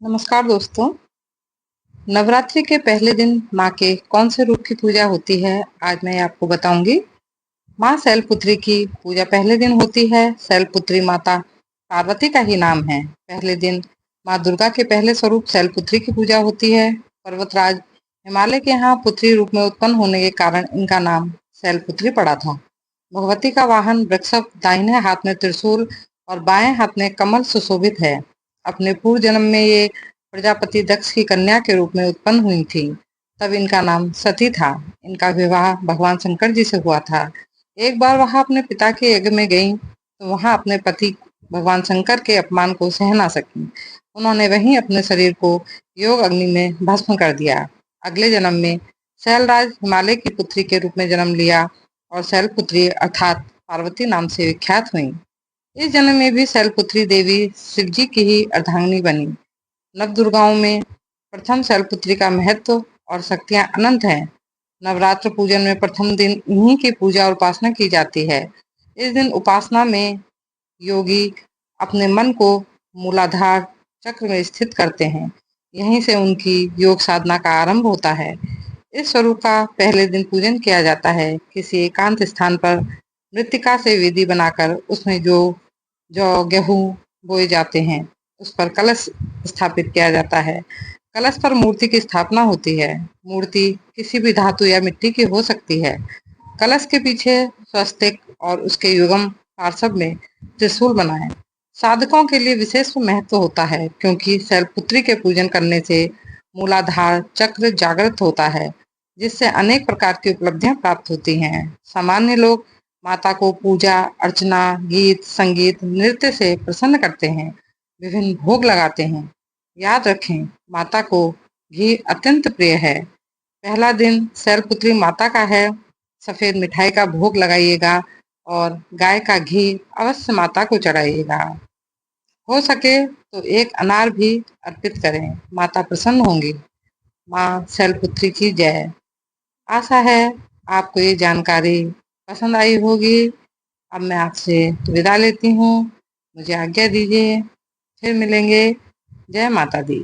नमस्कार दोस्तों। नवरात्रि के पहले दिन माँ के कौन से रूप की पूजा होती है, आज मैं आपको बताऊंगी। माँ शैलपुत्री की पूजा पहले दिन होती है। शैलपुत्री माता पार्वती का ही नाम है। पहले दिन माँ दुर्गा के पहले स्वरूप शैलपुत्री की पूजा होती है। पर्वतराज हिमालय के यहाँ पुत्री रूप में उत्पन्न होने के कारण इनका नाम शैलपुत्री पड़ा था। भगवती का वाहन वृषभ, दाहिने हाथ में त्रिशूल और बाएं हाथ में कमल सुशोभित है। अपने पूर्व जन्म में ये प्रजापति दक्ष की कन्या के रूप में उत्पन्न हुई थी। तब इनका नाम सती था। इनका विवाह भगवान शंकर जी से हुआ था। एक बार वह अपने पिता के यज्ञ में गईं तो वहां अपने पति भगवान शंकर के अपमान को सह ना सकी। उन्होंने वहीं अपने शरीर को योग अग्नि में भस्म कर दिया। अगले जन्म में शैलराज हिमालय की पुत्री के रूप में जन्म लिया और शैलपुत्री अर्थात पार्वती नाम से विख्यात हुई। इस जन्म में भी शैलपुत्री देवी शिवजी की ही अर्धांगिनी बनी। नवदुर्गाओं में प्रथम शैलपुत्री का महत्व और शक्तियां अनंत हैं। नवरात्र पूजन में प्रथम दिन इन्हीं की पूजा और उपासना की जाती है। इस दिन उपासना में योगी अपने मन को मूलाधार चक्र में स्थित करते हैं। यहीं से उनकी योग साधना का आरंभ होता है। इस स्वरूप का पहले दिन पूजन किया जाता है। किसी एकांत स्थान पर मृत्तिका से वेदी बनाकर उसमें जो जौ गेहूं बोए जाते हैं, उस पर कलश स्थापित किया जाता है। कलश पर मूर्ति की स्थापना होती है। मूर्ति किसी भी धातु या मिट्टी की हो सकती है। कलश के पीछे स्वस्तिक और उसके युगम पार्श्व में त्रिशूल बना है। साधकों के लिए विशेष महत्व होता है क्योंकि शैलपुत्री के पूजन करने से मूलाधार चक्र जागृत होता है, जिससे अनेक प्रकार की उपलब्धियां प्राप्त होती हैं। सामान्य लोग माता को पूजा अर्चना, गीत संगीत, नृत्य से प्रसन्न करते हैं, विभिन्न भोग लगाते हैं। याद रखें, माता को घी अत्यंत प्रिय है। पहला दिन शैलपुत्री माता का है। सफेद मिठाई का भोग लगाइएगा और गाय का घी अवश्य माता को चढ़ाइएगा। हो सके तो एक अनार भी अर्पित करें, माता प्रसन्न होंगी। माँ शैलपुत्री की जय। आशा है आपको ये जानकारी पसंद आई होगी। अब मैं आपसे विदा लेती हूँ। मुझे आज्ञा दीजिए, फिर मिलेंगे। जय माता दी।